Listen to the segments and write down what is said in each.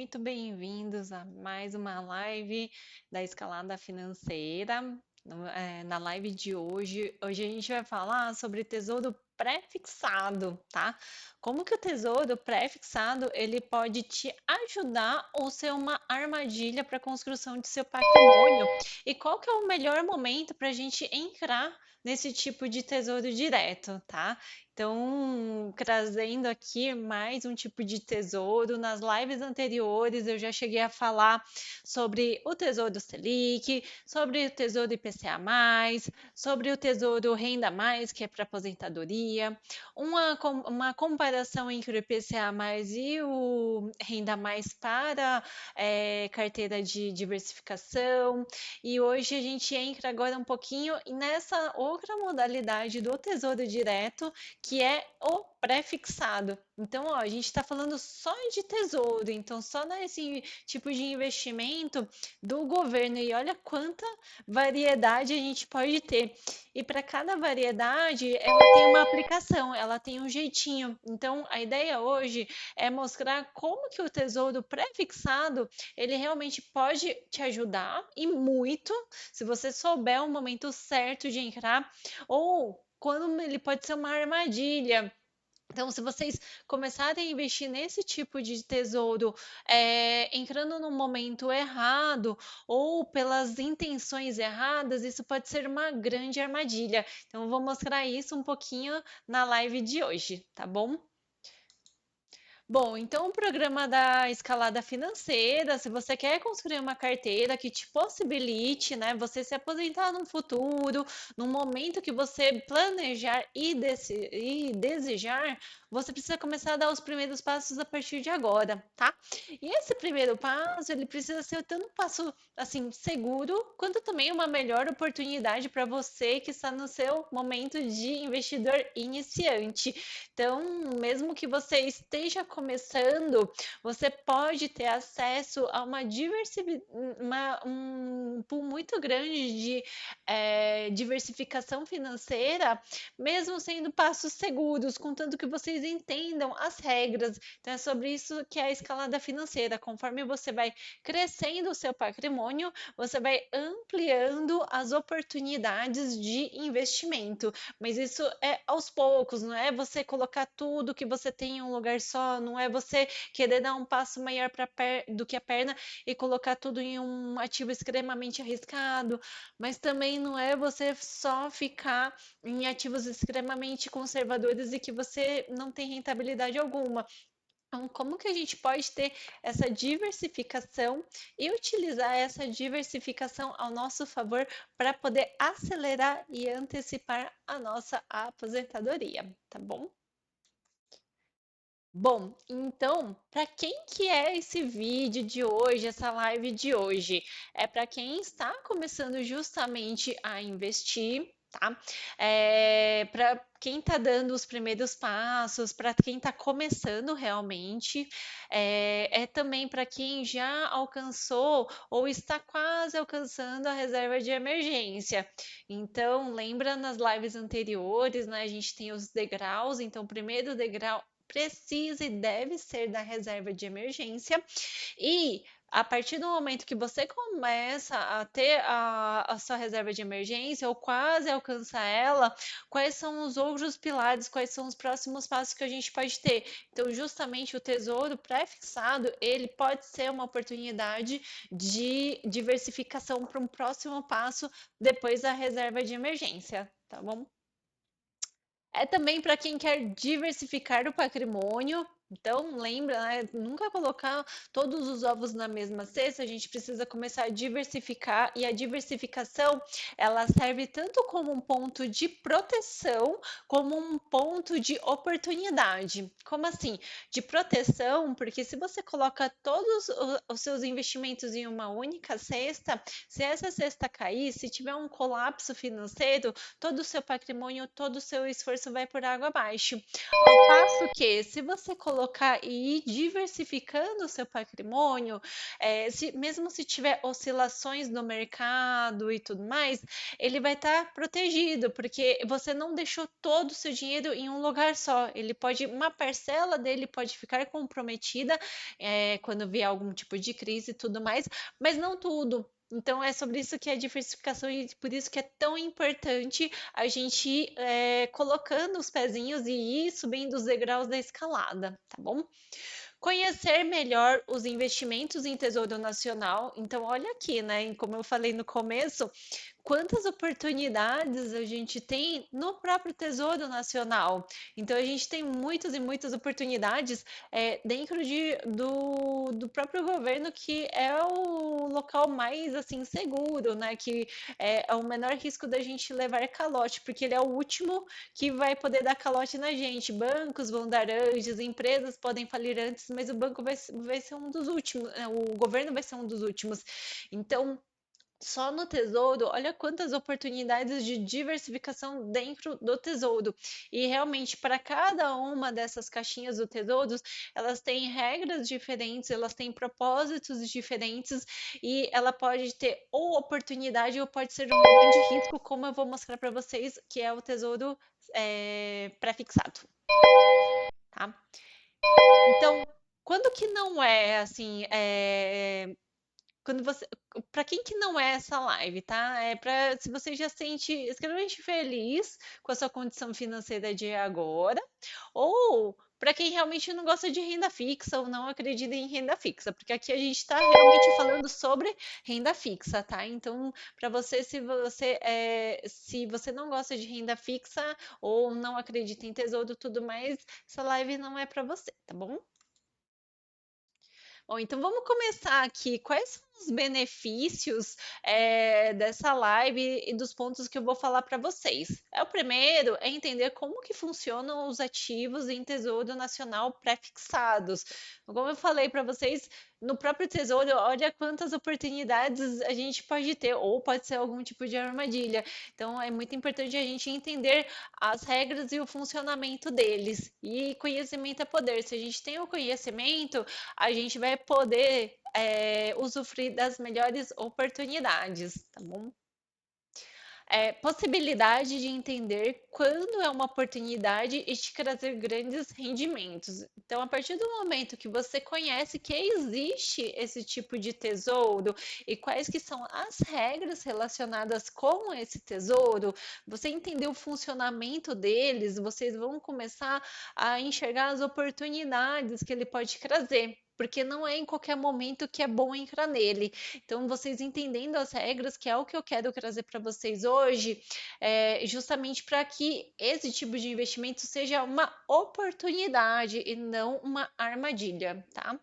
muito bem-vindos a mais uma live da Escalada Financeira. Na live de hoje a gente vai falar sobre tesouro pré-fixado, tá? Como que o tesouro pré-fixado ele pode te ajudar ou ser uma armadilha para a construção de seu patrimônio? E qual que é o melhor momento para a gente entrar nesse tipo de tesouro direto, tá? Então, trazendo aqui mais um tipo de tesouro. Nas lives anteriores, eu já cheguei a falar sobre o Tesouro Selic, sobre o Tesouro IPCA+, sobre o Tesouro Renda Mais, que é para aposentadoria, uma comparação entre o IPCA+, e o Renda Mais para carteira de diversificação. E hoje a gente entra agora um pouquinho nessa outra modalidade do Tesouro Direto, que é o pré-fixado. Então, ó, a gente está falando só de tesouro, então só nesse tipo de investimento do governo. E olha quanta variedade a gente pode ter. E para cada variedade, ela tem uma aplicação, ela tem um jeitinho. Então, a ideia hoje é mostrar como que o tesouro pré-fixado, ele realmente pode te ajudar e muito, se você souber o momento certo de entrar, ou quando ele pode ser uma armadilha. Então, se vocês começarem a investir nesse tipo de tesouro, entrando no momento errado ou pelas intenções erradas, isso pode ser uma grande armadilha. Então, eu vou mostrar isso um pouquinho na live de hoje, tá bom? Bom, então o programa da escalada financeira, se você quer construir uma carteira que te possibilite, né, você se aposentar no futuro, no momento que você planejar e desejar, você precisa começar a dar os primeiros passos a partir de agora, tá? E esse primeiro passo, ele precisa ser tanto um passo assim seguro, quanto também uma melhor oportunidade para você que está no seu momento de investidor iniciante. Então, mesmo que você esteja começando, você pode ter acesso a um pool muito grande de diversificação financeira, mesmo sendo passos seguros, contanto que vocês entendam as regras. Então, é sobre isso que é a escalada financeira. Conforme você vai crescendo o seu patrimônio, você vai ampliando as oportunidades de investimento. Mas isso é aos poucos, não é você colocar tudo que você tem em um lugar só, não é você querer dar um passo maior do que a perna e colocar tudo em um ativo extremamente arriscado, mas também não é você só ficar em ativos extremamente conservadores e que você não tem rentabilidade alguma. Então, como que a gente pode ter essa diversificação e utilizar essa diversificação ao nosso favor para poder acelerar e antecipar a nossa aposentadoria, tá bom? Bom, então, para quem que é esse vídeo de hoje, essa live de hoje? É para quem está começando justamente a investir, tá? Para quem está dando os primeiros passos, para quem está começando realmente, também para quem já alcançou ou está quase alcançando a reserva de emergência. Então, lembra nas lives anteriores, né? A gente tem os degraus, então, o primeiro degrau precisa e deve ser da reserva de emergência. E a partir do momento que você começa a ter a sua reserva de emergência ou quase alcançar ela, quais são os outros pilares, quais são os próximos passos que a gente pode ter? Então, justamente o tesouro pré-fixado, ele pode ser uma oportunidade de diversificação para um próximo passo depois da reserva de emergência, tá bom? É também para quem quer diversificar o patrimônio. Então, lembra, né? Nunca colocar todos os ovos na mesma cesta, a gente precisa começar a diversificar, e a diversificação, ela serve tanto como um ponto de proteção, como um ponto de oportunidade. Como assim? De proteção, porque se você coloca todos os seus investimentos em uma única cesta, se essa cesta cair, se tiver um colapso financeiro, todo o seu patrimônio, todo o seu esforço vai por água abaixo. Ao passo que, se você colocar e ir diversificando o seu patrimônio, mesmo se tiver oscilações no mercado e tudo mais, ele vai estar protegido, porque você não deixou todo o seu dinheiro em um lugar só. Uma parcela dele pode ficar comprometida, quando vier algum tipo de crise e tudo mais, mas não tudo. Então, é sobre isso que é a diversificação e por isso que é tão importante a gente ir, colocando os pezinhos e ir subindo os degraus da escalada, tá bom? Conhecer melhor os investimentos em Tesouro Nacional. Então, olha aqui, né? Como eu falei no começo, quantas oportunidades a gente tem no próprio Tesouro Nacional. Então, a gente tem muitas e muitas oportunidades dentro do próprio governo, que é o local mais assim seguro, né? Que é o menor risco da gente levar calote, porque ele é o último que vai poder dar calote na gente. Bancos vão dar antes, empresas podem falir antes, mas o banco vai ser um dos últimos, o governo vai ser um dos últimos. Então, só no Tesouro, olha quantas oportunidades de diversificação dentro do Tesouro. E realmente, para cada uma dessas caixinhas do Tesouro, elas têm regras diferentes, elas têm propósitos diferentes e ela pode ter ou oportunidade ou pode ser um grande risco, como eu vou mostrar para vocês, que é o Tesouro pré-fixado, tá? Então, quando que não é assim, quando você, para quem que não é essa live, tá? É para se você já se sente extremamente feliz com a sua condição financeira de agora, ou para quem realmente não gosta de renda fixa ou não acredita em renda fixa, porque aqui a gente está realmente falando sobre renda fixa, tá? Então, para você, se você não gosta de renda fixa ou não acredita em tesouro e tudo mais, essa live não é para você, tá bom? Bom, então vamos começar aqui. Quais são os benefícios dessa live e dos pontos que eu vou falar para vocês? O primeiro é entender como que funcionam os ativos em Tesouro Nacional pré-fixados. Como eu falei para vocês, no próprio Tesouro, olha quantas oportunidades a gente pode ter, ou pode ser algum tipo de armadilha. Então, é muito importante a gente entender as regras e o funcionamento deles. E conhecimento é poder. Se a gente tem o conhecimento, a gente vai poder usufruir das melhores oportunidades, tá bom? Possibilidade de entender quando é uma oportunidade e te trazer grandes rendimentos. Então, a partir do momento que você conhece que existe esse tipo de tesouro e quais que são as regras relacionadas com esse tesouro, você entender o funcionamento deles, vocês vão começar a enxergar as oportunidades que ele pode trazer. Porque não é em qualquer momento que é bom entrar nele. Então, vocês entendendo as regras, que é o que eu quero trazer para vocês hoje, justamente para que esse tipo de investimento seja uma oportunidade e não uma armadilha, tá?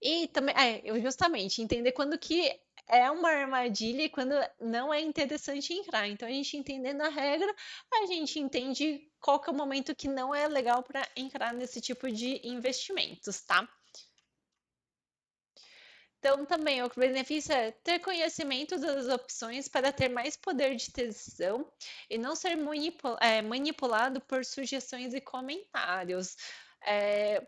E também, justamente, entender quando que é uma armadilha e quando não é interessante entrar. Então, a gente entendendo a regra, a gente entende qual que é o momento que não é legal para entrar nesse tipo de investimentos, tá? Então, também o benefício é ter conhecimento das opções para ter mais poder de decisão e não ser manipulado por sugestões e comentários.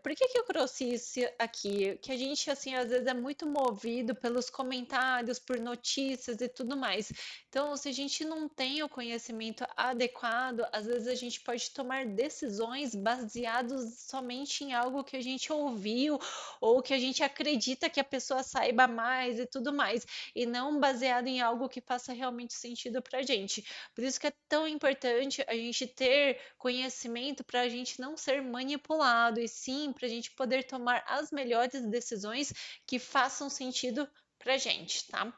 Por que que eu trouxe isso aqui? Que a gente, assim, às vezes é muito movido pelos comentários, por notícias e tudo mais. Então, se a gente não tem o conhecimento adequado, às vezes a gente pode tomar decisões baseadas somente em algo que a gente ouviu ou que a gente acredita que a pessoa saiba mais e tudo mais, e não baseado em algo que faça realmente sentido para a gente. Por isso que é tão importante a gente ter conhecimento para a gente não ser manipulado, e sim para a gente poder tomar as melhores decisões que façam sentido para a gente, tá?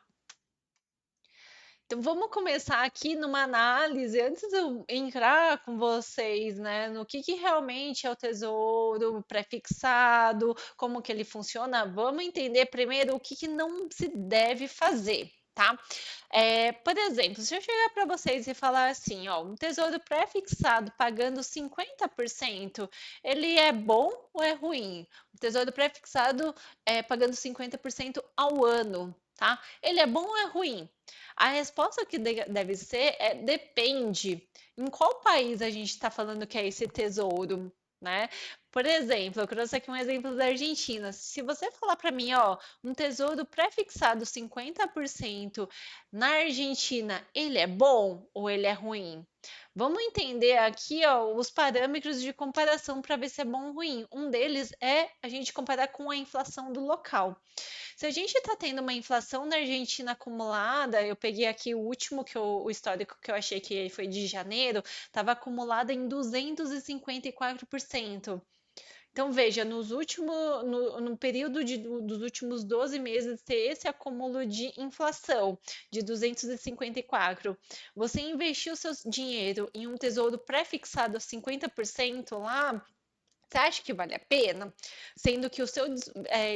Então vamos começar aqui numa análise, antes de eu entrar com vocês, né, no que realmente é o tesouro pré-fixado, como que ele funciona, vamos entender primeiro o que não se deve fazer, tá? Por exemplo, se eu chegar para vocês e falar assim, ó, um tesouro pré-fixado pagando 50%, ele é bom ou é ruim? O tesouro pré-fixado pagando 50% ao ano, tá? Ele é bom ou é ruim? A resposta que deve ser é depende. Em qual país a gente está falando que é esse tesouro, né? Por exemplo, eu trouxe aqui um exemplo da Argentina. Se você falar para mim, ó, um tesouro pré-fixado 50% na Argentina, ele é bom ou ele é ruim? Vamos entender aqui, ó, os parâmetros de comparação para ver se é bom ou ruim. Um deles é a gente comparar com a inflação do local. Se a gente está tendo uma inflação na Argentina acumulada, eu peguei aqui o último o histórico que eu achei que foi de janeiro, estava acumulada em 254%. Então, veja, no período dos últimos 12 meses, ter esse acúmulo de inflação de 254, você investiu seu dinheiro em um tesouro pré-fixado a 50% lá, você acha que vale a pena? Sendo que o seu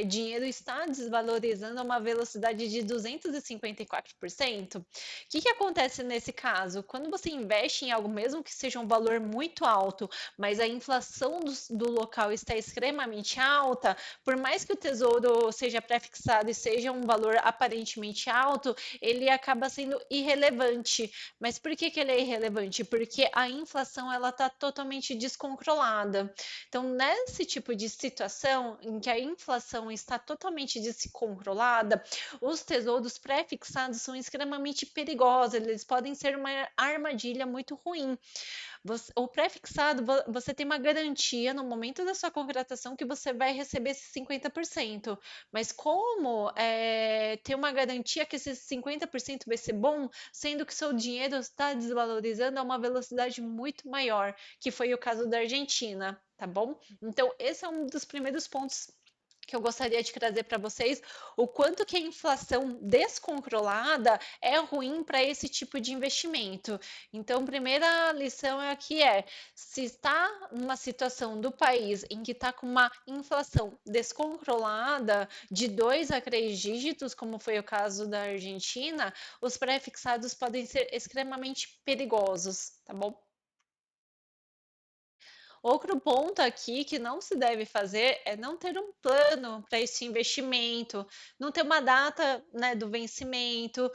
dinheiro está desvalorizando a uma velocidade de 254%? O que que acontece nesse caso? Quando você investe em algo, mesmo que seja um valor muito alto, mas a inflação do local está extremamente alta, por mais que o tesouro seja pré-fixado e seja um valor aparentemente alto, ele acaba sendo irrelevante. Mas por que que ele é irrelevante? Porque a inflação ela está totalmente descontrolada. Então, nesse tipo de situação em que a inflação está totalmente descontrolada, os tesouros pré-fixados são extremamente perigosos, eles podem ser uma armadilha muito ruim. O pré-fixado, você tem uma garantia no momento da sua contratação que você vai receber esses 50%. Mas como ter uma garantia que esses 50% vai ser bom, sendo que seu dinheiro está desvalorizando a uma velocidade muito maior, que foi o caso da Argentina, tá bom? Então, esse é um dos primeiros pontos que eu gostaria de trazer para vocês, o quanto que a inflação descontrolada é ruim para esse tipo de investimento. Então, primeira lição se está numa situação do país em que está com uma inflação descontrolada de 2 a 3 dígitos, como foi o caso da Argentina, os pré-fixados podem ser extremamente perigosos, tá bom? Outro ponto aqui que não se deve fazer é não ter um plano para esse investimento, não ter uma data, né, do vencimento.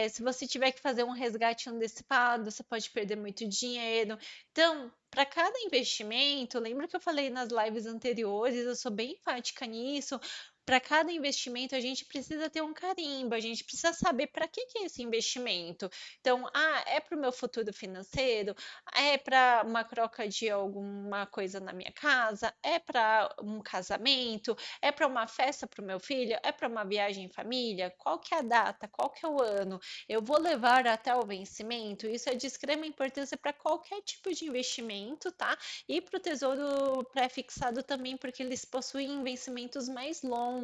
Se você tiver que fazer um resgate antecipado, você pode perder muito dinheiro. Então, para cada investimento, lembra que eu falei nas lives anteriores, eu sou bem enfática nisso. Para cada investimento, a gente precisa ter um carimbo, a gente precisa saber para que é esse investimento. Então, é para o meu futuro financeiro? É para uma troca de alguma coisa na minha casa? É para um casamento? É para uma festa para o meu filho? É para uma viagem em família? Qual que é a data? Qual que é o ano? Eu vou levar até o vencimento? Isso é de extrema importância para qualquer tipo de investimento, tá? E para o tesouro pré-fixado também, porque eles possuem vencimentos mais longos.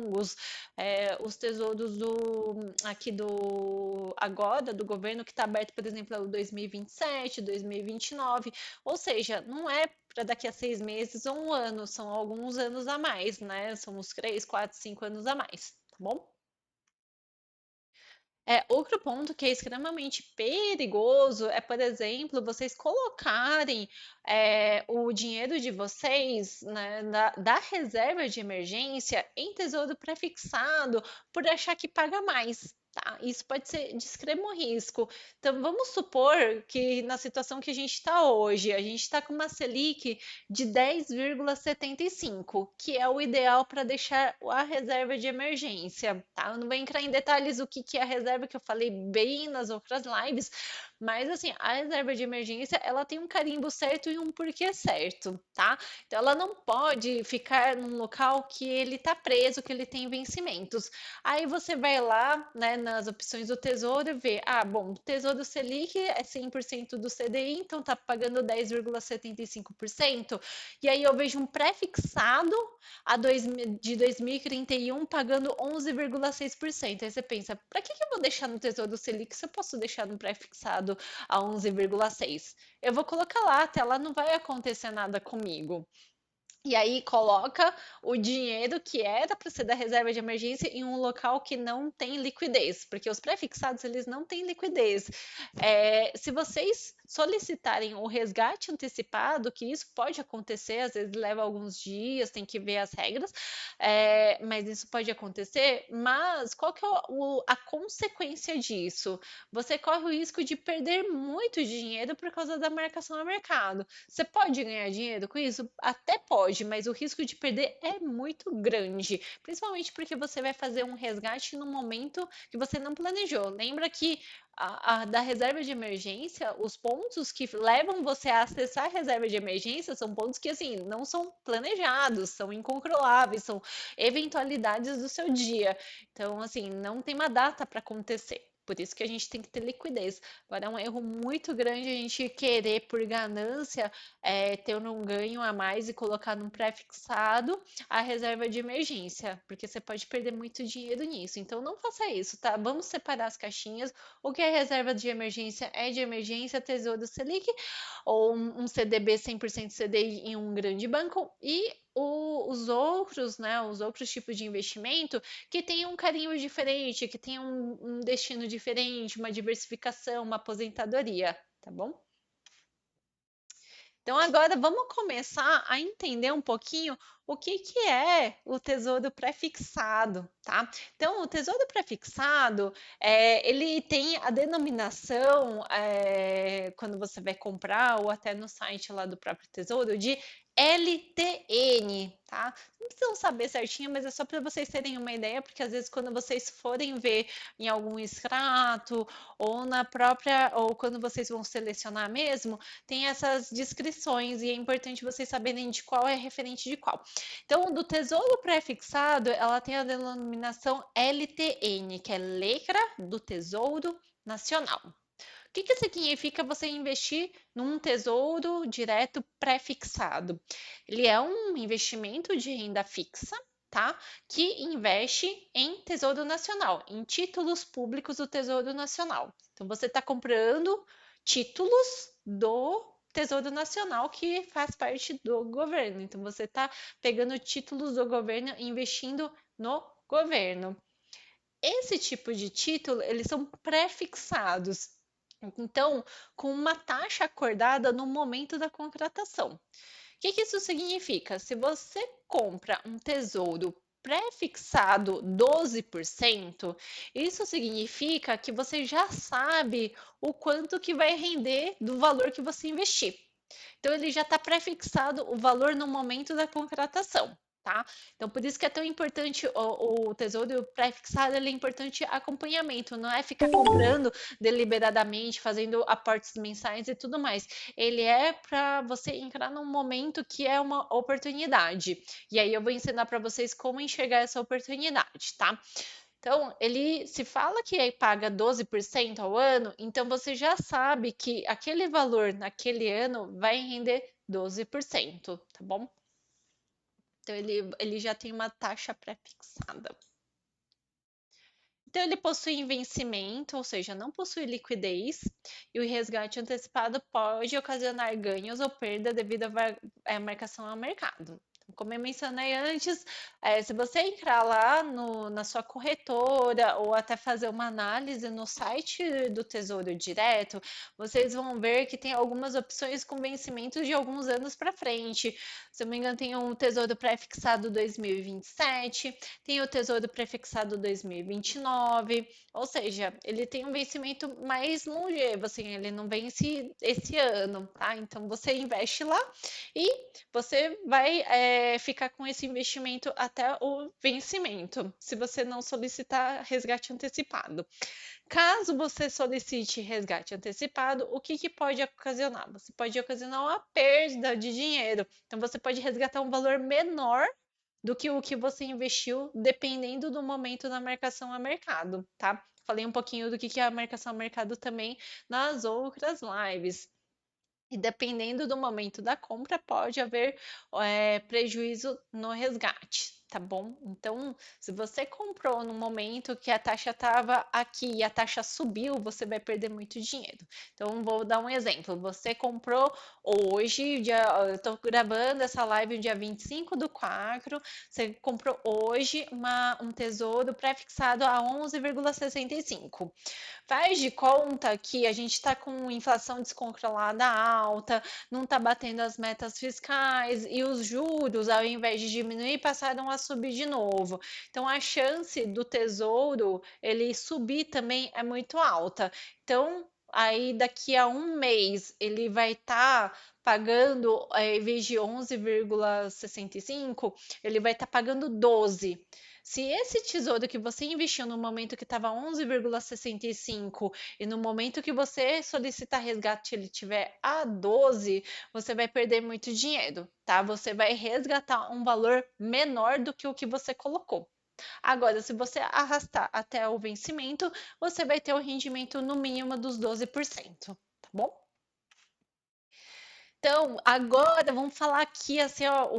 Os tesouros aqui do agora, do governo, que está aberto, por exemplo, é o 2027, 2029, ou seja, não é para daqui a 6 meses ou um ano, são alguns anos a mais, né? São uns 3, 4, 5 anos a mais, tá bom? Outro ponto que é extremamente perigoso é, por exemplo, vocês colocarem o dinheiro de vocês, né, da reserva de emergência em tesouro prefixado por achar que paga mais. Tá? Isso pode ser de extremo risco. Então, vamos supor que na situação que a gente está hoje, a gente está com uma Selic de 10,75, que é o ideal para deixar a reserva de emergência. Tá? Eu não vou entrar em detalhes o que é a reserva, que eu falei bem nas outras lives, mas assim, a reserva de emergência, ela tem um carimbo certo e um porquê certo, tá? Então ela não pode ficar num local que ele tá preso, que ele tem vencimentos. Aí você vai lá, né, nas opções do Tesouro e vê, bom, o Tesouro Selic é 100% do CDI, então tá pagando 10,75%. E aí eu vejo um pré-fixado de 2031 pagando 11,6%. Aí você pensa, para que eu vou deixar no Tesouro Selic se eu posso deixar no pré-fixado a 11,6%? Eu vou colocar lá, até lá não vai acontecer nada comigo. E aí coloca o dinheiro que era para ser da reserva de emergência em um local que não tem liquidez, porque os pré-fixados eles não têm liquidez. Se vocês solicitarem o resgate antecipado, que isso pode acontecer, às vezes leva alguns dias, tem que ver as regras, mas isso pode acontecer. Mas qual que é a consequência disso? Você corre o risco de perder muito dinheiro por causa da marcação a mercado. Você pode ganhar dinheiro com isso? Até pode pode, mas o risco de perder é muito grande, principalmente porque você vai fazer um resgate no momento que você não planejou. Lembra que da reserva de emergência, os pontos que levam você a acessar a reserva de emergência são pontos que, assim, não são planejados, são incontroláveis, são eventualidades do seu dia. Então, assim, não tem uma data para acontecer. Por isso que a gente tem que ter liquidez. Agora, é um erro muito grande a gente querer, por ganância, ter um ganho a mais e colocar num pré-fixado a reserva de emergência, porque você pode perder muito dinheiro nisso. Então, não faça isso, tá? Vamos separar as caixinhas. O que é reserva de emergência, Tesouro Selic, ou um CDB 100% CDI em um grande banco, e os outros, né, os outros tipos de investimento que tem um carinho diferente, que tem um destino diferente, uma diversificação, uma aposentadoria, tá bom? Então agora vamos começar a entender um pouquinho o que que é o tesouro pré-fixado, tá? Então o tesouro pré-fixado, ele tem a denominação, quando você vai comprar ou até no site lá do próprio tesouro, de LTN, tá? Não precisam saber certinho, mas é só para vocês terem uma ideia, porque às vezes quando vocês forem ver em algum extrato ou na própria, ou quando vocês vão selecionar mesmo, tem essas descrições e é importante vocês saberem de qual é referente de qual. Então, do Tesouro Pré-fixado, ela tem a denominação LTN, que é Letra do Tesouro Nacional. O que significa você investir num tesouro direto pré-fixado? Ele é um investimento de renda fixa, tá? Que investe em Tesouro Nacional, em títulos públicos do Tesouro Nacional. Então, você está comprando títulos do Tesouro Nacional que faz parte do governo. Então, você está pegando títulos do governo e investindo no governo. Esse tipo de título, eles são pré-fixados. Então, com uma taxa acordada no momento da contratação. O que isso significa? Se você compra um tesouro pré-fixado 12%, isso significa que você já sabe o quanto que vai render do valor que você investir. Então, ele já está pré-fixado o valor no momento da contratação. Tá? Então, por isso que é tão importante o tesouro pré-fixado, ele é importante acompanhamento, não é ficar comprando deliberadamente, fazendo aportes mensais e tudo mais. Ele é para você entrar num momento que é uma oportunidade. E aí eu vou ensinar para vocês como enxergar essa oportunidade, tá? Então, ele se fala que paga 12% ao ano, então você já sabe que aquele valor naquele ano vai render 12%, tá bom? Então, ele já tem uma taxa pré-fixada. Então, ele possui vencimento, ou seja, não possui liquidez, e o resgate antecipado pode ocasionar ganhos ou perda devido à marcação ao mercado. Como eu mencionei antes, se você entrar lá na sua corretora ou até fazer uma análise no site do Tesouro Direto, vocês vão ver que tem algumas opções com vencimento de alguns anos para frente. Se eu não me engano, tem um Tesouro Pré-fixado 2027, tem o Tesouro Prefixado 2029, ou seja, ele tem um vencimento mais longevo, assim, ele não vence esse ano, tá? Então você investe lá e você vai ficar com esse investimento até o vencimento, se você não solicitar resgate antecipado. Caso você solicite resgate antecipado, o que pode ocasionar? Você pode ocasionar uma perda de dinheiro. Então, você pode resgatar um valor menor do que o que você investiu, dependendo do momento da marcação a mercado, tá? Falei um pouquinho do que é a marcação a mercado também nas outras lives. E dependendo do momento da compra, pode haver prejuízo no resgate, tá bom? Então, se você comprou no momento que a taxa estava aqui e a taxa subiu, você vai perder muito dinheiro. Então, vou dar um exemplo. Você comprou hoje, eu estou gravando essa live no dia 25/4, você comprou hoje um tesouro pré-fixado a 11,65. Faz de conta que a gente está com inflação descontrolada alta, não está batendo as metas fiscais e os juros, ao invés de diminuir, passaram a subir de novo. Então, a chance do tesouro ele subir também é muito alta. Então, aí daqui a um mês ele vai estar pagando, em vez de 11,65, ele vai estar pagando 12. Se esse tesouro que você investiu no momento que estava 11,65 e no momento que você solicitar resgate ele tiver a 12, você vai perder muito dinheiro, tá? Você vai resgatar um valor menor do que o que você colocou. Agora, se você arrastar até o vencimento, você vai ter o rendimento no mínimo dos 12%, tá bom? Então, agora vamos falar aqui assim, ó,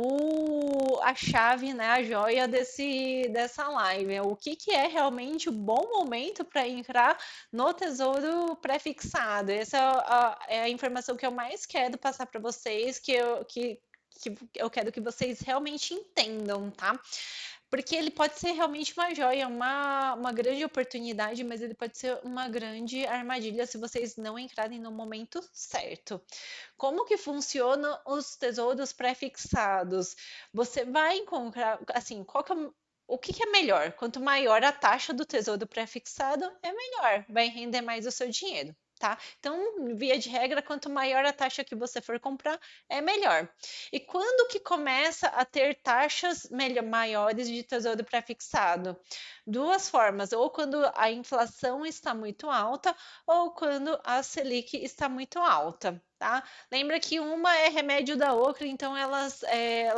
a chave, né, a joia dessa live. O que, que é realmente o bom momento para entrar no tesouro pré-fixado? Essa é a informação que eu mais quero passar para vocês, que eu quero que vocês realmente entendam, tá? Porque ele pode ser realmente uma joia, uma grande oportunidade, mas ele pode ser uma grande armadilha se vocês não entrarem no momento certo. Como que funcionam os tesouros pré-fixados? Você vai encontrar, assim, o que que é melhor? Quanto maior a taxa do tesouro pré-fixado, é melhor, vai render mais o seu dinheiro. Tá? Então, via de regra, quanto maior a taxa que você for comprar, é melhor. E quando que começa a ter taxas maiores de tesouro pré-fixado? Duas formas, ou quando a inflação está muito alta, ou quando a Selic está muito alta. Tá? Lembra que uma é remédio da outra, então elas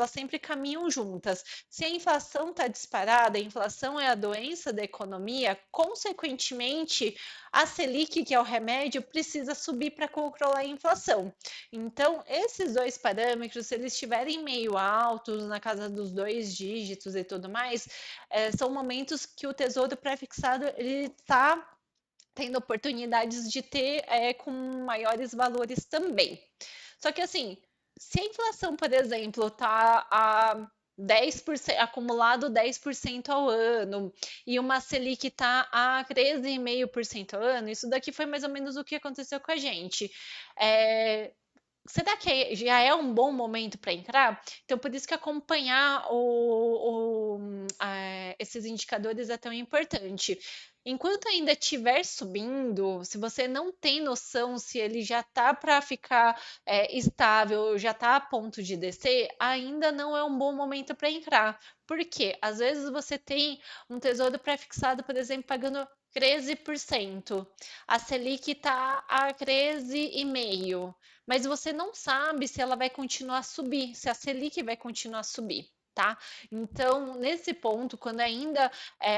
sempre caminham juntas. Se a inflação está disparada, a inflação é a doença da economia, consequentemente, a Selic, que é o remédio, precisa subir para controlar a inflação. Então, esses dois parâmetros, se eles estiverem meio altos, na casa dos 2 dígitos e tudo mais, são momentos que o tesouro pré-fixado ele está tendo oportunidades de ter com maiores valores também. Só que assim, se a inflação, por exemplo, está a 10%, acumulado 10% ao ano, e uma Selic está a 13,5% ao ano, isso daqui foi mais ou menos o que aconteceu com a gente. É, será que já é um bom momento para entrar? Então, por isso que acompanhar esses indicadores é tão importante. Enquanto ainda estiver subindo, se você não tem noção se ele já está para ficar estável, já está a ponto de descer, ainda não é um bom momento para entrar. Por quê? Às vezes você tem um tesouro pré-fixado, por exemplo, pagando 13%. A Selic está a 13,5%, mas você não sabe se ela vai continuar a subir, se a Selic vai continuar a subir. Tá? Então, nesse ponto, quando ainda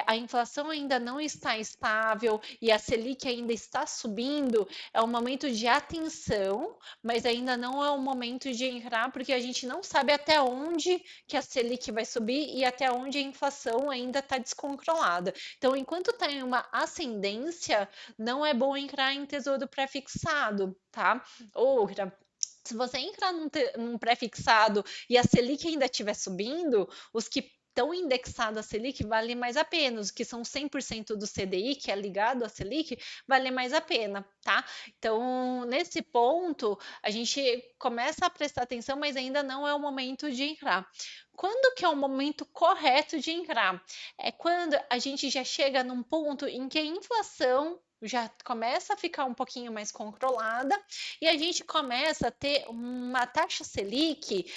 a inflação ainda não está estável e a Selic ainda está subindo, é um momento de atenção, mas ainda não é o momento de entrar, porque a gente não sabe até onde que a Selic vai subir e até onde a inflação ainda está descontrolada. Então, enquanto está em uma ascendência, não é bom entrar em tesouro pré-fixado, tá? Outra, se você entrar num pré-fixado e a Selic ainda estiver subindo, os que estão indexados à Selic valem mais a pena, os que são 100% do CDI, que é ligado à Selic, valem mais a pena, tá? Então, nesse ponto, a gente começa a prestar atenção, mas ainda não é o momento de entrar. Quando que é o momento correto de entrar? É quando a gente já chega num ponto em que a inflação já começa a ficar um pouquinho mais controlada e a gente começa a ter uma taxa Selic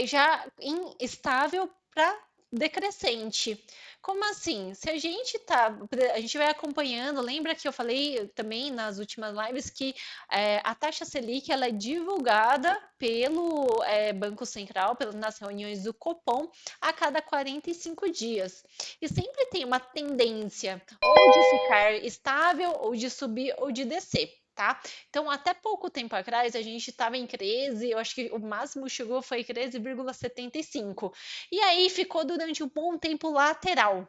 já estável para decrescente. Como assim? Se a gente vai acompanhando, lembra que eu falei também nas últimas lives que a taxa Selic ela é divulgada pelo Banco Central, nas reuniões do Copom, a cada 45 dias. E sempre tem uma tendência ou de ficar estável, ou de subir, ou de descer. Tá? Então, até pouco tempo atrás, a gente estava em 13, eu acho que o máximo chegou foi 13,75. E aí ficou durante um bom tempo lateral.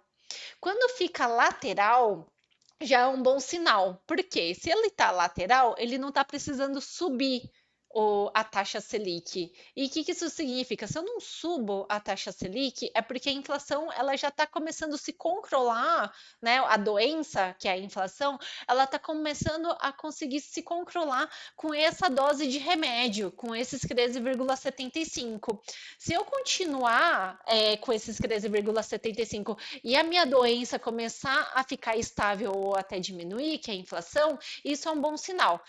Quando fica lateral, já é um bom sinal. Porque se ele está lateral, ele não está precisando subir a taxa Selic. E o que, que isso significa? Se eu não subo a taxa Selic, é porque a inflação ela já está começando a se controlar, né? A doença, que é a inflação, ela está começando a conseguir se controlar com essa dose de remédio, com esses 13,75. Se eu continuar com esses 13,75 e a minha doença começar a ficar estável ou até diminuir, que é a inflação, isso é um bom sinal.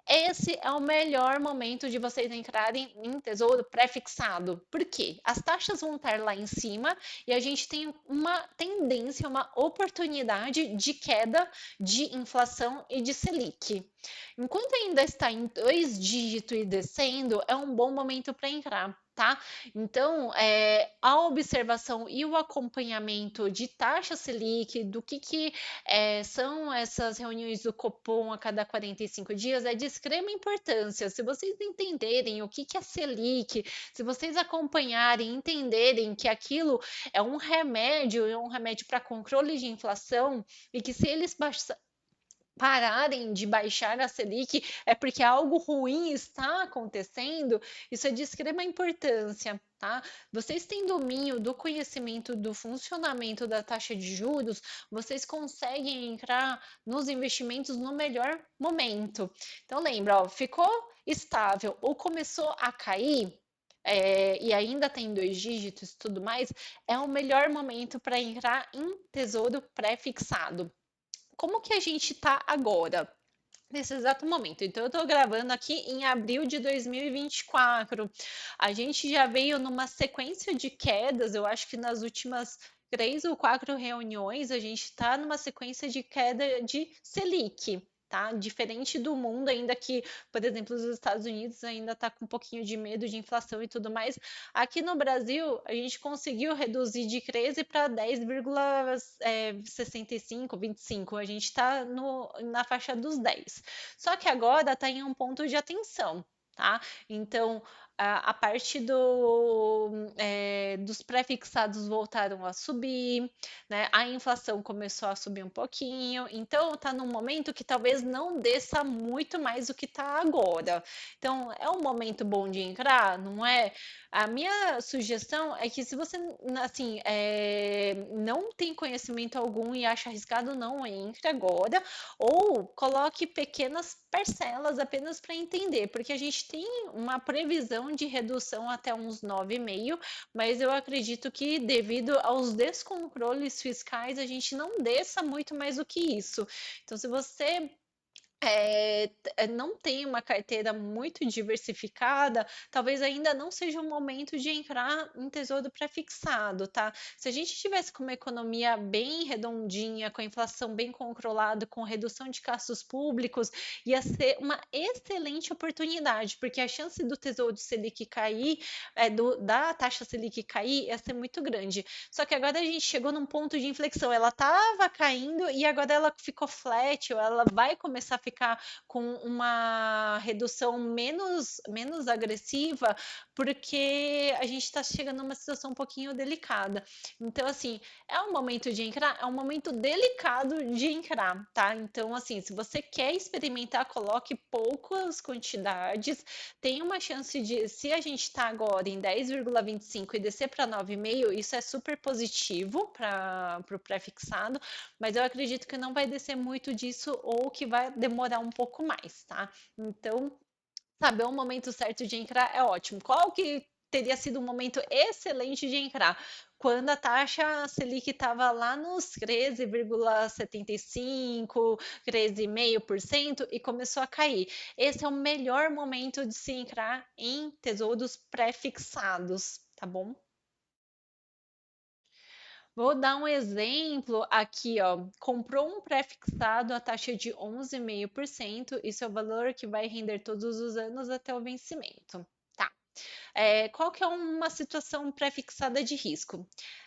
Esse é o melhor momento de vocês entrarem em tesouro pré-fixado. Por quê? As taxas vão estar lá em cima e a gente tem uma tendência, uma oportunidade de queda de inflação e de Selic. Enquanto ainda está em 2 dígitos e descendo, é um bom momento para entrar. Tá? Então, a observação e o acompanhamento de taxa Selic, do que são essas reuniões do Copom a cada 45 dias, é de extrema importância. Se vocês entenderem o que é Selic, se vocês acompanharem, entenderem que aquilo é um remédio para controle de inflação, e que se eles pararem de baixar a Selic é porque algo ruim está acontecendo, isso é de extrema importância, tá? Vocês têm domínio do conhecimento do funcionamento da taxa de juros, vocês conseguem entrar nos investimentos no melhor momento. Então lembra, ó, ficou estável ou começou a cair, e ainda tem 2 dígitos e tudo mais, é o melhor momento para entrar em tesouro pré-fixado. Como que a gente está agora? Nesse exato momento. Então, eu estou gravando aqui em abril de 2024. A gente já veio numa sequência de quedas, eu acho que nas últimas 3 ou 4 reuniões, a gente está numa sequência de queda de Selic. Tá? Diferente do mundo, ainda que, por exemplo, os Estados Unidos ainda está com um pouquinho de medo de inflação e tudo mais. Aqui no Brasil, a gente conseguiu reduzir de 13 para 10,65, 25. A gente está na faixa dos 10. Só que agora está em um ponto de atenção. Tá? Então, a parte dos pré-fixados voltaram a subir, né? A inflação começou a subir um pouquinho, então está num momento que talvez não desça muito mais do que está agora. Então, é um momento bom de entrar, não é? A minha sugestão é que se você assim não tem conhecimento algum e acha arriscado, não entre agora, ou coloque pequenas parcelas apenas para entender, porque a gente tem uma previsão de redução até uns 9,5, mas eu acredito que devido aos descontroles fiscais a gente não desça muito mais do que isso. Então, se você não tem uma carteira muito diversificada, talvez ainda não seja o momento de entrar em tesouro pré-fixado, tá? Se a gente tivesse com uma economia bem redondinha, com a inflação bem controlada, com redução de gastos públicos, ia ser uma excelente oportunidade, porque a chance do tesouro Selic cair, da taxa Selic cair, ia ser muito grande. Só que agora a gente chegou num ponto de inflexão, ela estava caindo e agora ela ficou flat, ou ela vai começar a ficar com uma redução menos agressiva, porque a gente está chegando numa situação um pouquinho delicada. Então, assim, é um momento de entrar, é um momento delicado de entrar, tá? Então, assim, se você quer experimentar, coloque poucas quantidades, tem uma chance de, se a gente está agora em 10,25 e descer para 9,5, isso é super positivo para o pré-fixado, mas eu acredito que não vai descer muito disso ou que vai demorar um pouco mais, tá? Então, saber o momento certo de entrar é ótimo. Qual que teria sido um momento excelente de entrar? Quando a taxa Selic estava lá nos 13,75, 13,5% e começou a cair. Esse é o melhor momento de se entrar em tesouros pré-fixados, tá bom? Vou dar um exemplo aqui, ó. Comprou um pré-fixado a taxa de 11,5%. Isso é o valor que vai render todos os anos até o vencimento. Tá. Qual que é uma situação pré-fixada de risco?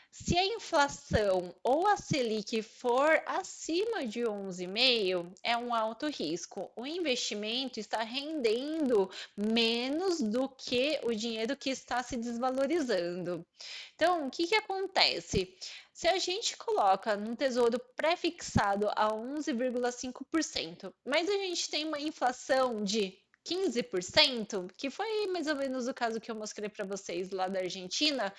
Se a inflação ou a Selic for acima de 11,5, é um alto risco. O investimento está rendendo menos do que o dinheiro que está se desvalorizando. Então, o que acontece? Se a gente coloca num tesouro pré-fixado a 11,5%, mas a gente tem uma inflação de 15%, que foi mais ou menos o caso que eu mostrei para vocês lá da Argentina,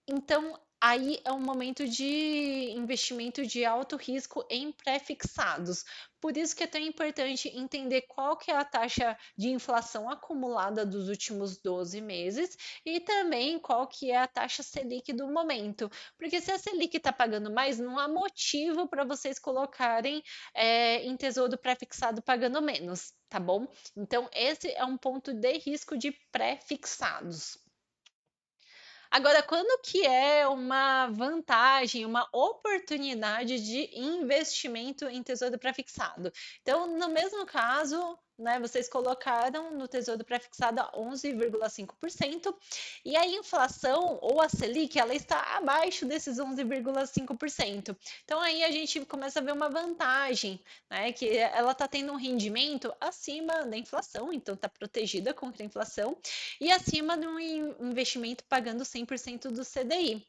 então aí é um momento de investimento de alto risco em pré-fixados. Por isso que é tão importante entender qual que é a taxa de inflação acumulada dos últimos 12 meses e também qual que é a taxa Selic do momento. Porque se a Selic está pagando mais, não há motivo para vocês colocarem em tesouro pré-fixado pagando menos, tá bom? Então, esse é um ponto de risco de pré-fixados. Agora, quando que é uma vantagem, uma oportunidade de investimento em tesouro pré-fixado? Então, no mesmo caso, né, vocês colocaram no tesouro pré-fixado a 11,5% e a inflação ou a Selic, ela está abaixo desses 11,5%. Então, aí a gente começa a ver uma vantagem, né, que ela está tendo um rendimento acima da inflação, então está protegida contra a inflação e acima de um investimento pagando 100% do CDI.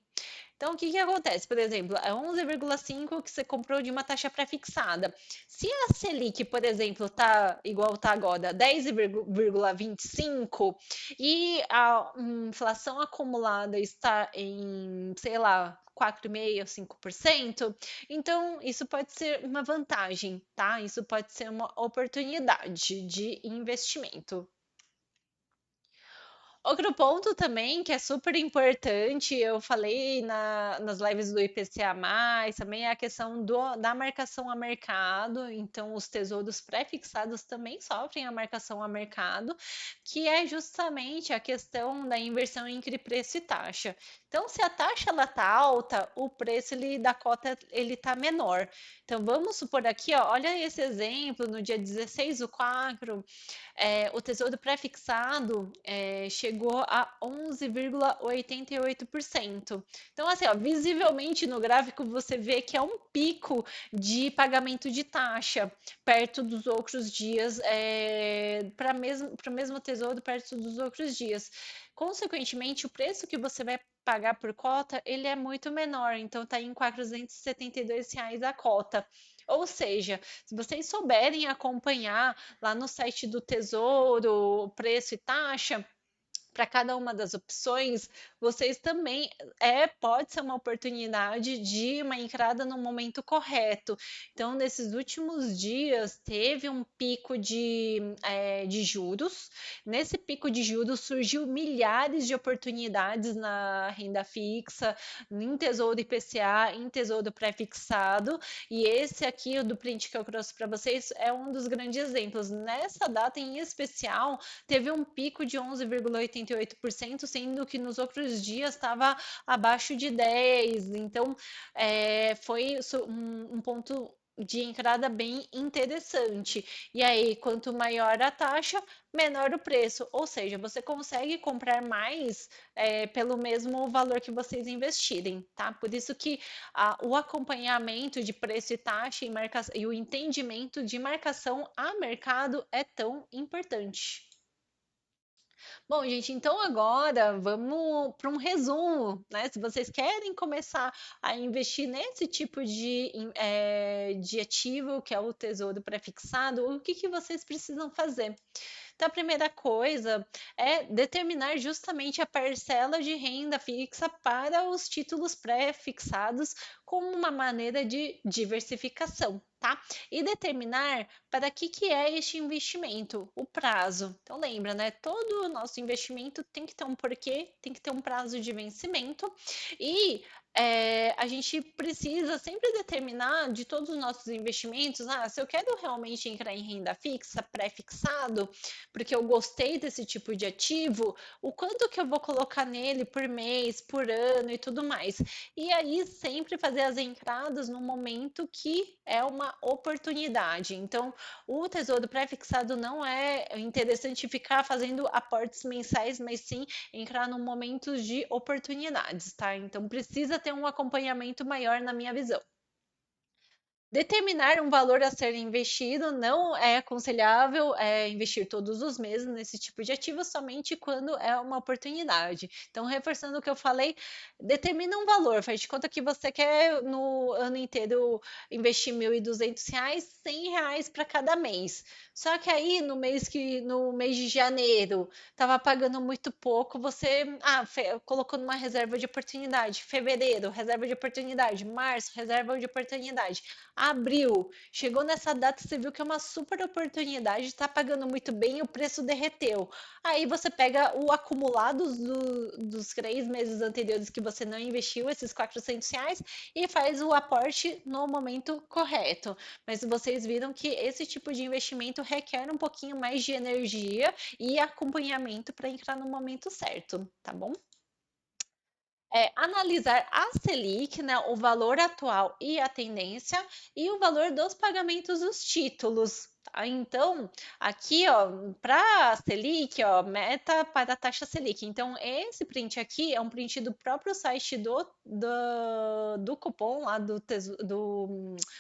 Então, o que que acontece? Por exemplo, é 11,5 que você comprou de uma taxa pré-fixada. Se a Selic, por exemplo, tá igual tá agora, 10,25 e a inflação acumulada está em, sei lá, 4,5%, 5%, então isso pode ser uma vantagem, tá? Isso pode ser uma oportunidade de investimento. Outro ponto também que é super importante, eu falei nas lives do IPCA+, também é a questão da marcação a mercado, então os tesouros pré-fixados também sofrem a marcação a mercado, que é justamente a questão da inversão entre preço e taxa. Então, se a taxa ela tá alta, o preço da cota ele tá menor. Então, vamos supor aqui, ó, olha esse exemplo, no dia 16/4, o tesouro pré-fixado chegou a 11,88%. Então, assim, ó, visivelmente no gráfico você vê que é um pico de pagamento de taxa perto dos outros dias, para o mesmo tesouro perto dos outros dias. Consequentemente, o preço que você vai pagar por cota, ele é muito menor, então está em R$ 472 a cota. Ou seja, se vocês souberem acompanhar lá no site do Tesouro, preço e taxa, para cada uma das opções, vocês também pode ser uma oportunidade de uma entrada no momento correto. Então, nesses últimos dias, teve um pico de juros. Nesse pico de juros surgiu milhares de oportunidades na renda fixa, em tesouro IPCA, em tesouro pré-fixado. E esse aqui, o do print que eu trouxe para vocês, é um dos grandes exemplos. Nessa data em especial, teve um pico de 11,88%, sendo que nos outros dias estava abaixo de 10%. Então, foi um ponto de entrada bem interessante. E aí, quanto maior a taxa, menor o preço. Ou seja, você consegue comprar mais pelo mesmo valor que vocês investirem, tá? Por isso que o acompanhamento de preço e taxa e o entendimento de marcação a mercado é tão importante. Bom, gente, então agora vamos para um resumo, né? Se vocês querem começar a investir nesse tipo de ativo, que é o tesouro pré-fixado, o que que vocês precisam fazer? Então, a primeira coisa é determinar justamente a parcela de renda fixa para os títulos pré-fixados como uma maneira de diversificação, tá? E determinar para que é este investimento, o prazo. Então, lembra, né? Todo o nosso investimento tem que ter um porquê, tem que ter um prazo de vencimento e a gente precisa sempre determinar de todos os nossos investimentos, se eu quero realmente entrar em renda fixa, pré-fixado, porque eu gostei desse tipo de ativo, o quanto que eu vou colocar nele por mês, por ano e tudo mais. E aí sempre fazer as entradas no momento que é uma oportunidade. Então, o tesouro pré-fixado não é interessante ficar fazendo aportes mensais, mas sim entrar no momentos de oportunidades, tá? Então precisa ter um acompanhamento maior na minha visão. Determinar um valor a ser investido não é aconselhável investir todos os meses nesse tipo de ativo, somente quando é uma oportunidade. Então, reforçando o que eu falei, determina um valor, faz de conta que você quer no ano inteiro investir R$ 1.200, R$ 100 para cada mês. Só que aí no mês de janeiro estava pagando muito pouco, você colocou numa reserva de oportunidade. Fevereiro, reserva de oportunidade. Março, reserva de oportunidade. Abril, chegou nessa data, você viu que é uma super oportunidade, está pagando muito bem, o preço derreteu. Aí você pega o acumulado dos 3 meses anteriores que você não investiu, esses R$ 400, e faz o aporte no momento correto. Mas vocês viram que esse tipo de investimento requer um pouquinho mais de energia e acompanhamento para entrar no momento certo, tá bom? Analisar a Selic, né, o valor atual e a tendência, e o valor dos pagamentos dos títulos. Tá? Então, aqui, ó, para a Selic, ó, meta para a taxa Selic. Então, esse print aqui é um print do próprio site do cupom lá do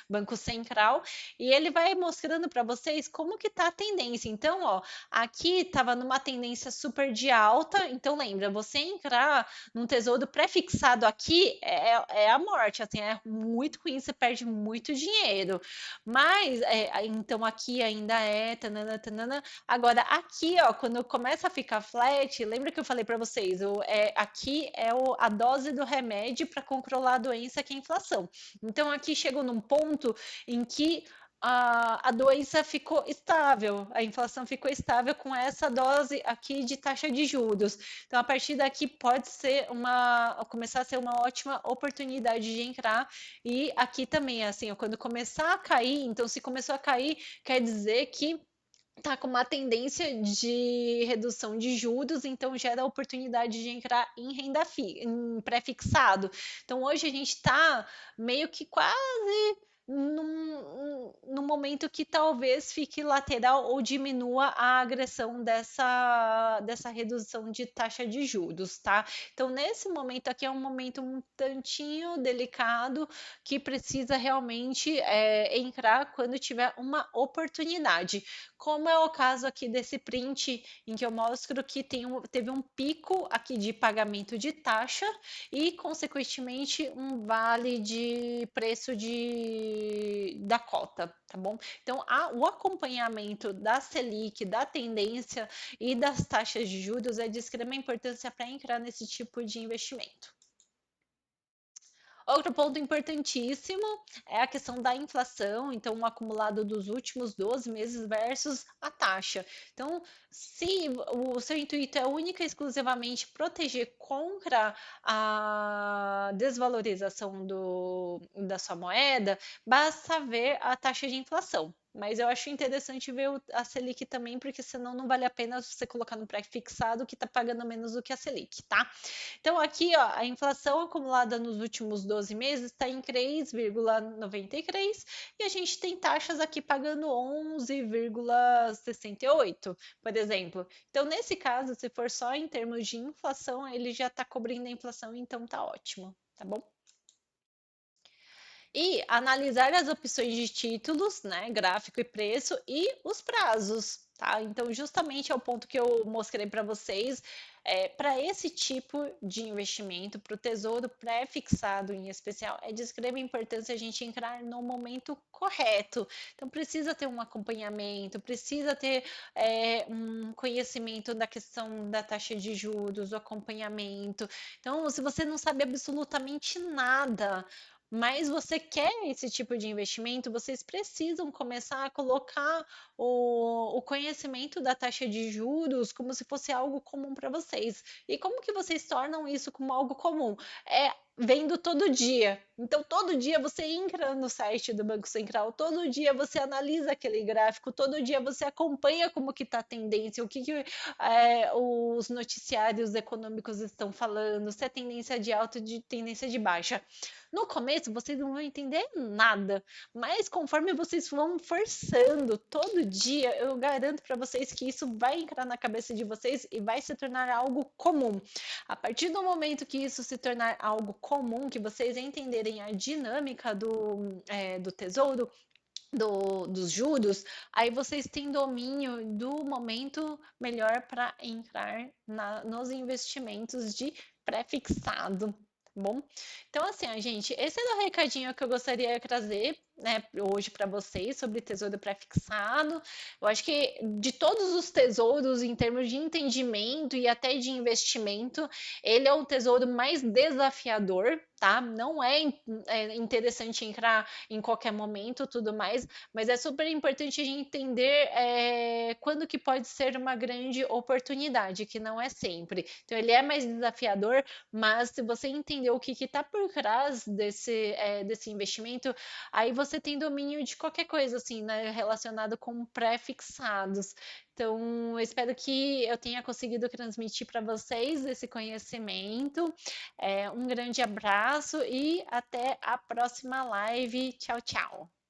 Banco Central, e ele vai mostrando para vocês como que tá a tendência. Então, ó, aqui estava numa tendência super de alta. Então, lembra, você entrar num tesouro pré-fixado aqui é a morte, assim, é muito ruim, você perde muito dinheiro. Mas, então aqui ainda é, tanana, tanana. Agora, aqui, ó, quando começa a ficar flat, lembra que eu falei para vocês, aqui é a dose do remédio para controlar a doença, que é a inflação. Então, aqui chegou num ponto em que a doença ficou estável, a inflação ficou estável com essa dose aqui de taxa de juros. Então, a partir daqui pode ser começar a ser uma ótima oportunidade de entrar. E aqui também, assim, ó, quando começar a cair, então se começou a cair, quer dizer que está com uma tendência de redução de juros, então gera a oportunidade de entrar em em pré-fixado. Então hoje a gente está meio que quase num momento que talvez fique lateral ou diminua a agressão dessa redução de taxa de juros, tá? Então, nesse momento aqui é um momento um tantinho delicado que precisa realmente entrar quando tiver uma oportunidade, como é o caso aqui desse print em que eu mostro que teve um pico aqui de pagamento de taxa e, consequentemente, um vale de preço da cota, tá bom? Então, o acompanhamento da Selic, da tendência e das taxas de juros é de extrema importância para entrar nesse tipo de investimento. Outro ponto importantíssimo é a questão da inflação, então o acumulado dos últimos 12 meses versus a taxa. Então, se o seu intuito é única e exclusivamente proteger contra a desvalorização da sua moeda, basta ver a taxa de inflação. Mas eu acho interessante ver a Selic também, porque senão não vale a pena você colocar no pré-fixado que está pagando menos do que a Selic, tá? Então, aqui, ó, a inflação acumulada nos últimos 12 meses está em 3,93 e a gente tem taxas aqui pagando 11,68, por exemplo. Então, nesse caso, se for só em termos de inflação, ele já está cobrindo a inflação, então tá ótimo, tá bom? E analisar as opções de títulos, né, gráfico e preço e os prazos, tá? Então, justamente é o ponto que eu mostrei para vocês. Para esse tipo de investimento, para o tesouro pré-fixado em especial, é de extrema importância a gente entrar no momento correto. Então, precisa ter um acompanhamento, precisa ter um conhecimento da questão da taxa de juros, o acompanhamento. Então, se você não sabe absolutamente nada, mas você quer esse tipo de investimento, vocês precisam começar a colocar o conhecimento da taxa de juros como se fosse algo comum para vocês. E como que vocês tornam isso como algo comum? Vendo todo dia. Então, todo dia você entra no site do Banco Central, todo dia você analisa aquele gráfico, todo dia você acompanha como que está a tendência, o que os noticiários econômicos estão falando, se é tendência de alta ou de tendência de baixa. No começo, vocês não vão entender nada, mas conforme vocês vão forçando todo dia, eu garanto para vocês que isso vai entrar na cabeça de vocês e vai se tornar algo comum. A partir do momento que isso se tornar algo comum, que vocês entenderem a dinâmica do tesouro, dos juros, aí vocês têm domínio do momento melhor para entrar nos investimentos de pré-fixado, tá bom? Então, assim, gente, esse era o recadinho que eu gostaria de trazer, né, hoje para vocês sobre tesouro pré-fixado. Eu acho que de todos os tesouros, em termos de entendimento e até de investimento, ele é o tesouro mais desafiador, tá? Não é interessante entrar em qualquer momento, tudo mais, mas é super importante a gente entender quando que pode ser uma grande oportunidade, que não é sempre. Então ele é mais desafiador, mas se você entender o que está por trás desse investimento, aí você tem domínio de qualquer coisa assim, né, relacionado com pré-fixados. Então, eu espero que eu tenha conseguido transmitir para vocês esse conhecimento. Um grande abraço e até a próxima live. Tchau, tchau.